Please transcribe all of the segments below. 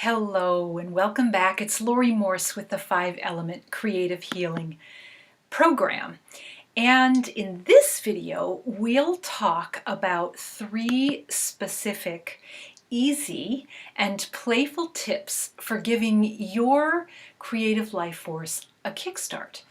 Hello and welcome back. It's Lori Morse with the 5-Element Creative Healing Program. And in this video, we'll talk about 3 specific, easy, and playful tips for giving your creative life force a kickstart.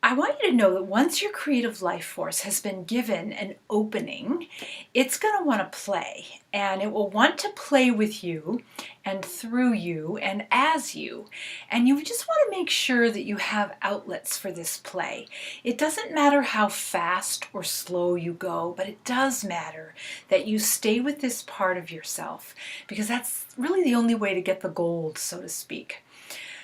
I want you to know that once your creative life force has been given an opening, it's going to want to play, and it will want to play with you and through you and as you. And you just want to make sure that you have outlets for this play. It doesn't matter how fast or slow you go, but it does matter that you stay with this part of yourself, because that's really the only way to get the gold, so to speak.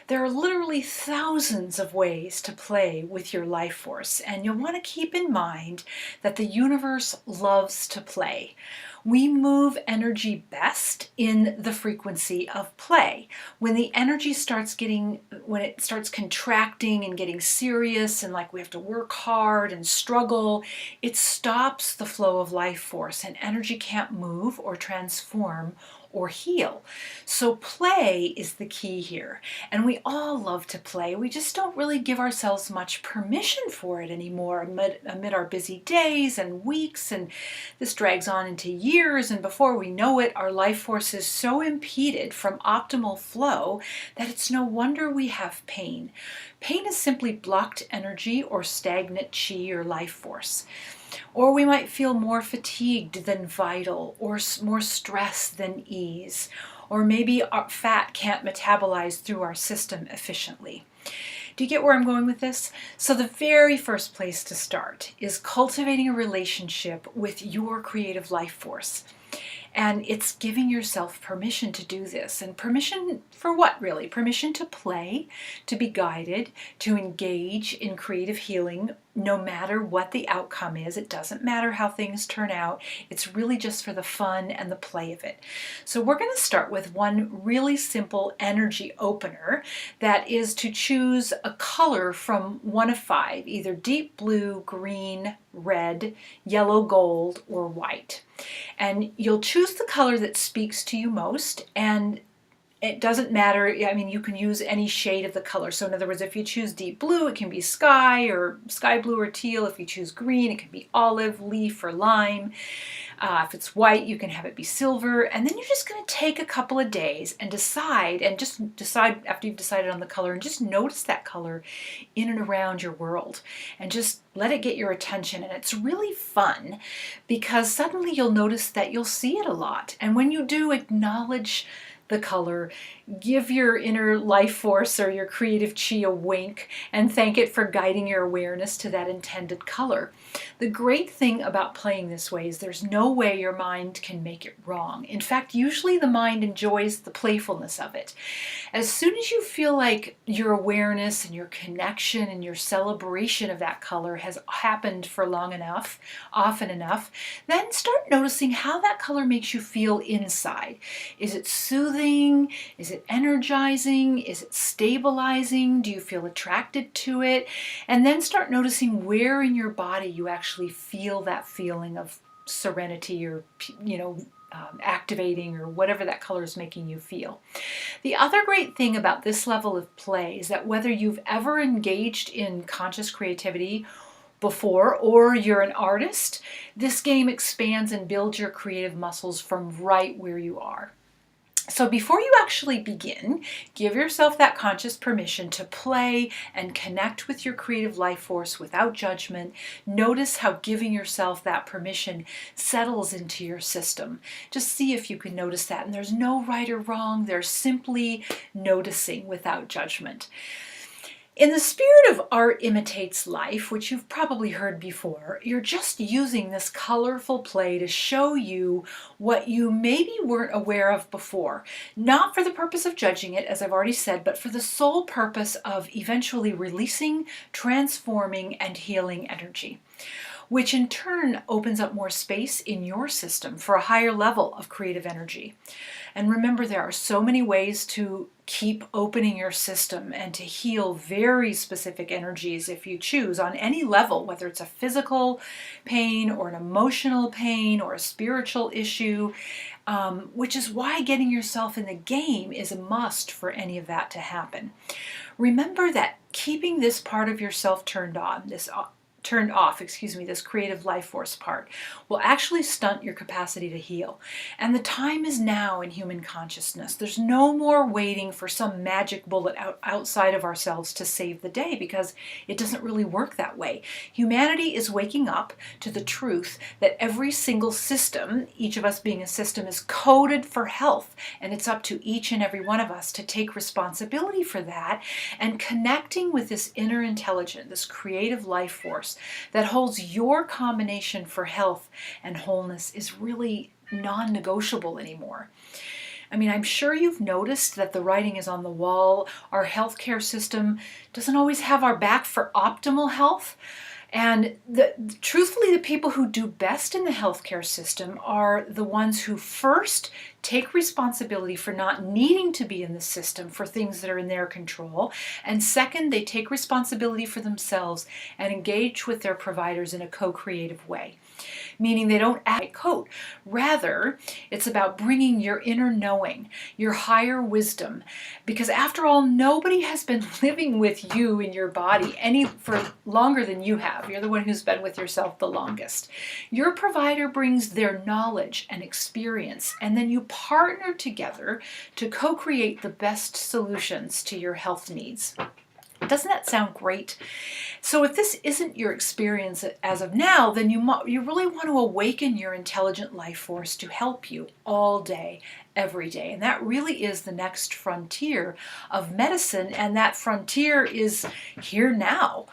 There are literally thousands of ways to play with your life force, and you'll want to keep in mind that the universe loves to play. We move energy best in the frequency of play. When the energy when it starts contracting and getting serious and like we have to work hard and struggle, it stops the flow of life force, and energy can't move or transform or heal. So play is the key here. And we all love to play. We just don't really give ourselves much permission for it anymore amid our busy days and weeks, and this drags on into years, and before we know it, our life force is so impeded from optimal flow that it's no wonder we have pain. Pain is simply blocked energy or stagnant chi or life force. Or we might feel more fatigued than vital, or more stress than ease, or maybe our fat can't metabolize through our system efficiently. Do you get where I'm going with this? So the very first place to start is cultivating a relationship with your creative life force. And it's giving yourself permission to do this. And permission for what, really? Permission to play, to be guided, to engage in creative healing, no matter what the outcome is. It doesn't matter how things turn out. It's really just for the fun and the play of it. So we're going to start with one really simple energy opener, that is to choose a color from one of 5, either deep blue, green, red, yellow, gold, or white. And you'll choose the color that speaks to you most, and it doesn't matter. I mean, you can use any shade of the color. So in other words, if you choose deep blue, it can be sky or sky blue or teal. If you choose green, it can be olive, leaf, or lime. If it's white, you can have it be silver. And then you're just going to take a couple of days and decide after you've decided on the color, and just notice that color in and around your world, and just let it get your attention. And it's really fun because suddenly you'll notice that you'll see it a lot. And when you do, acknowledge the color, give your inner life force or your creative chi a wink, and thank it for guiding your awareness to that intended color. The great thing about playing this way is there's no way your mind can make it wrong. In fact, usually the mind enjoys the playfulness of it. As soon as you feel like your awareness and your connection and your celebration of that color has happened for long enough, often enough, then start noticing how that color makes you feel inside. Is it soothing? Is it energizing? Is it stabilizing? Do you feel attracted to it? And then start noticing where in your body you actually feel that feeling of serenity, or activating, or whatever that color is making you feel. The other great thing about this level of play is that whether you've ever engaged in conscious creativity before, or you're an artist, this game expands and builds your creative muscles from right where you are. So before you actually begin, give yourself that conscious permission to play and connect with your creative life force without judgment. Notice how giving yourself that permission settles into your system. Just see if you can notice that. And there's no right or wrong. There's simply noticing without judgment. In the spirit of art imitates life, which you've probably heard before, you're just using this colorful play to show you what you maybe weren't aware of before. Not for the purpose of judging it, as I've already said, but for the sole purpose of eventually releasing, transforming, and healing energy, which in turn opens up more space in your system for a higher level of creative energy. And remember, there are so many ways to keep opening your system and to heal very specific energies if you choose, on any level, whether it's a physical pain or an emotional pain or a spiritual issue. which is why getting yourself in the game is a must for any of that to happen. Remember that keeping this part of yourself turned off, this creative life force part, will actually stunt your capacity to heal. And the time is now in human consciousness. There's no more waiting for some magic bullet outside of ourselves to save the day, because it doesn't really work that way. Humanity is waking up to the truth that every single system, each of us being a system, is coded for health, and it's up to each and every one of us to take responsibility for that, and connecting with this inner intelligence, this creative life force that holds your combination for health and wholeness is really non-negotiable anymore. I mean, I'm sure you've noticed that the writing is on the wall. Our healthcare system doesn't always have our back for optimal health. And truthfully, the people who do best in the healthcare system are the ones who first take responsibility for not needing to be in the system for things that are in their control. And second, they take responsibility for themselves and engage with their providers in a co-creative way. Meaning they don't act code. Rather, it's about bringing your inner knowing, your higher wisdom. Because after all, nobody has been living with you in your body for longer than you have. You're the one who's been with yourself the longest. Your provider brings their knowledge and experience, and then you partner together to co-create the best solutions to your health needs. Doesn't that sound great? So if this isn't your experience as of now, then you really want to awaken your intelligent life force to help you all day, every day. And that really is the next frontier of medicine, and that frontier is here now.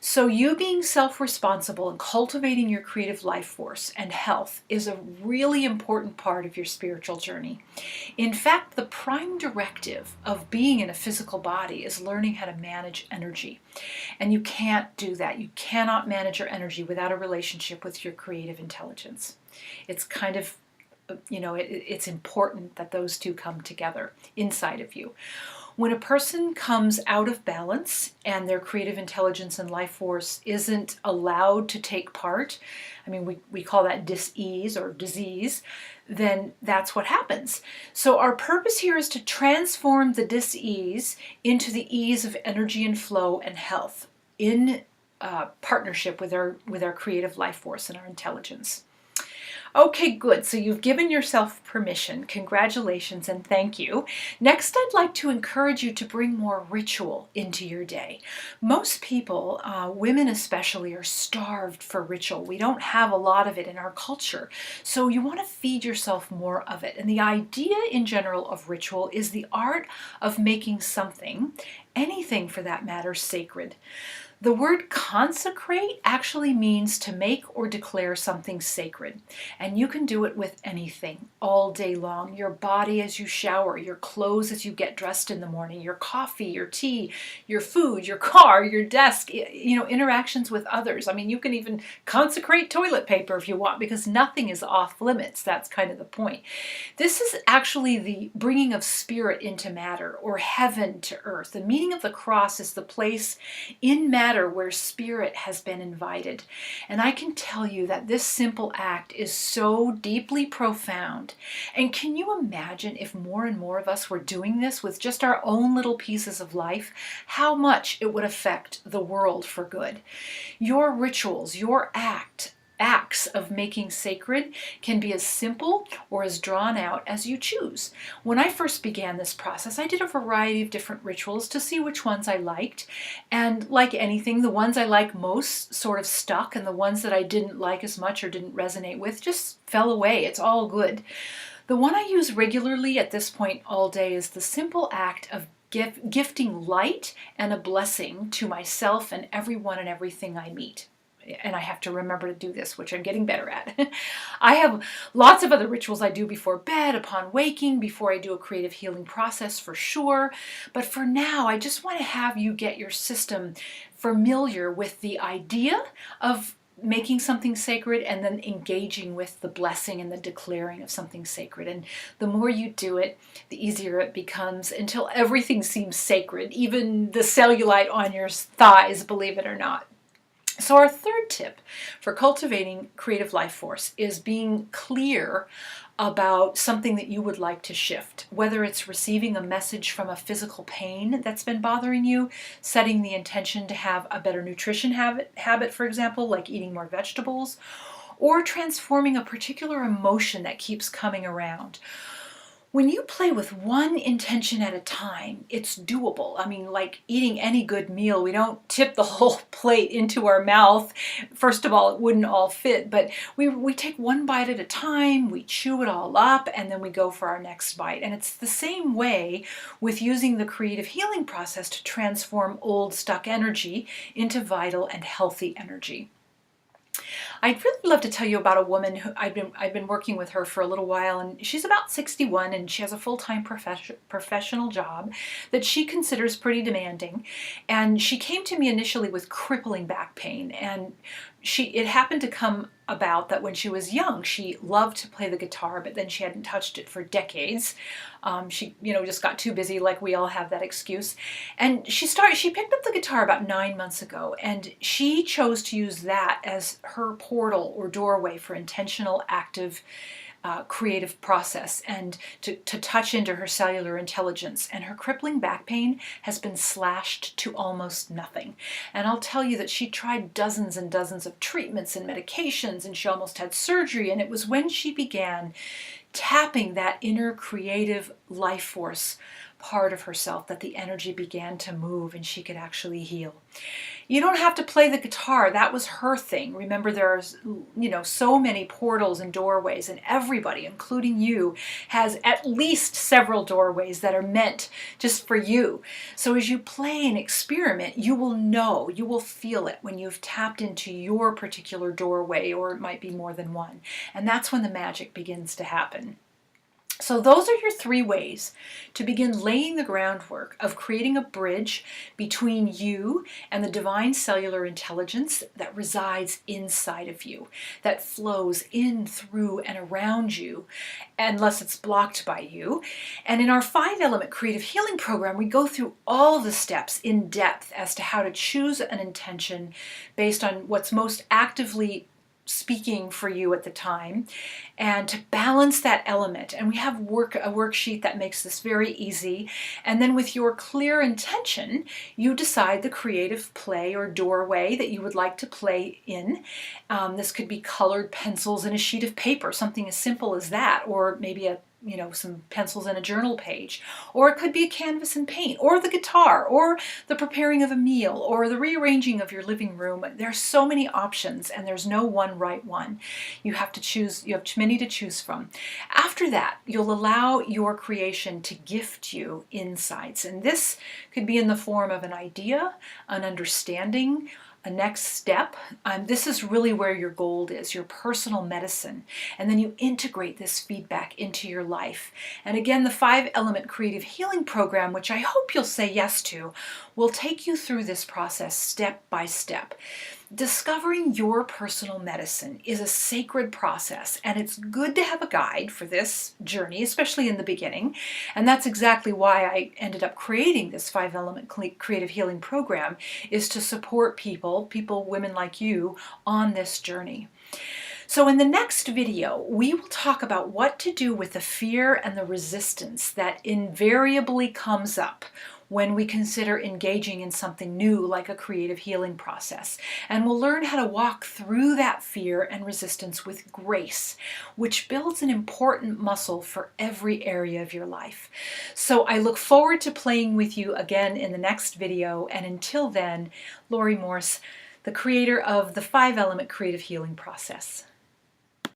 So you being self-responsible and cultivating your creative life force and health is a really important part of your spiritual journey. In fact, the prime directive of being in a physical body is learning how to manage energy. And you can't do that. You cannot manage your energy without a relationship with your creative intelligence. It's kind of, it's important that those two come together inside of you. When a person comes out of balance and their creative intelligence and life force isn't allowed to take part, I mean, we call that dis-ease or disease, then that's what happens. So our purpose here is to transform the dis-ease into the ease of energy and flow and health in partnership with our creative life force and our intelligence. Okay, good. So you've given yourself permission. Congratulations and thank you. Next, I'd like to encourage you to bring more ritual into your day. Most people, women especially, are starved for ritual. We don't have a lot of it in our culture. So you want to feed yourself more of it. And the idea in general of ritual is the art of making something, anything for that matter, sacred. The word consecrate actually means to make or declare something sacred. And you can do it with anything all day long. Your body as you shower, your clothes as you get dressed in the morning, your coffee, your tea, your food, your car, your desk, interactions with others. I mean, you can even consecrate toilet paper if you want, because nothing is off limits. That's kind of the point. This is actually the bringing of spirit into matter, or heaven to earth. The meaning of the cross is the place in matter where spirit has been invited. And I can tell you that this simple act is so deeply profound. And can you imagine if more and more of us were doing this with just our own little pieces of life, how much it would affect the world for good? Your rituals, your acts of making sacred can be as simple or as drawn out as you choose. When I first began this process, I did a variety of different rituals to see which ones I liked. And like anything, the ones I like most sort of stuck, and the ones that I didn't like as much or didn't resonate with just fell away. It's all good. The one I use regularly at this point all day is the simple act of gifting light and a blessing to myself and everyone and everything I meet. And I have to remember to do this, which I'm getting better at. I have lots of other rituals I do before bed, upon waking, before I do a creative healing process for sure. But for now, I just want to have you get your system familiar with the idea of making something sacred and then engaging with the blessing and the declaring of something sacred. And the more you do it, the easier it becomes, until everything seems sacred, even the cellulite on your thighs, believe it or not. So our third tip for cultivating creative life force is being clear about something that you would like to shift, whether it's receiving a message from a physical pain that's been bothering you, setting the intention to have a better nutrition habit, for example, like eating more vegetables, or transforming a particular emotion that keeps coming around. When you play with one intention at a time, it's doable. I mean, like eating any good meal, we don't tip the whole plate into our mouth. First of all, it wouldn't all fit, but we take one bite at a time, we chew it all up, and then we go for our next bite. And it's the same way with using the creative healing process to transform old stuck energy into vital and healthy energy. I'd really love to tell you about a woman who I've been working with her for a little while, and she's about 61 and she has a full-time professional job that she considers pretty demanding. And she came to me initially with crippling back pain, and it happened to come about that when she was young, she loved to play the guitar, but then she hadn't touched it for decades. She, just got too busy, like we all have that excuse. And she picked up the guitar about 9 months ago, and she chose to use that as her portal or doorway for intentional, active, creative process and to touch into her cellular intelligence. And her crippling back pain has been slashed to almost nothing. And I'll tell you that she tried dozens and dozens of treatments and medications, and she almost had surgery. And it was when she began tapping that inner creative life force part of herself that the energy began to move and she could actually heal. You don't have to play the guitar. That was her thing. Remember, there's, so many portals and doorways, and everybody, including you, has at least several doorways that are meant just for you. So as you play and experiment, you will feel it when you've tapped into your particular doorway, or it might be more than one. And that's when the magic begins to happen. So those are your 3 ways to begin laying the groundwork of creating a bridge between you and the divine cellular intelligence that resides inside of you, that flows in, through, and around you, unless it's blocked by you. And in our 5-element creative healing program, we go through all the steps in depth as to how to choose an intention based on what's most actively speaking for you at the time, and to balance that element. And we have a worksheet that makes this very easy. And then with your clear intention, you decide the creative play or doorway that you would like to play in. This could be colored pencils and a sheet of paper, something as simple as that, or maybe some pencils and a journal page, or it could be a canvas and paint, or the guitar, or the preparing of a meal, or the rearranging of your living room. There's so many options, and there's no one right one. You have many to choose from. After that, you'll allow your creation to gift you insights, and this could be in the form of an idea, an understanding, a next step. This is really where your gold is, your personal medicine. And then you integrate this feedback into your life. And again, the 5-element creative healing program, which I hope you'll say yes to, will take you through this process step by step. Discovering your personal medicine is a sacred process, and it's good to have a guide for this journey, especially in the beginning. And that's exactly why I ended up creating this 5-element creative healing program, is to support people, women like you, on this journey. So in the next video, we will talk about what to do with the fear and the resistance that invariably comes up when we consider engaging in something new like a creative healing process. And we'll learn how to walk through that fear and resistance with grace, which builds an important muscle for every area of your life. So I look forward to playing with you again in the next video. And until then, Lori Morse, the creator of the 5-element creative healing process.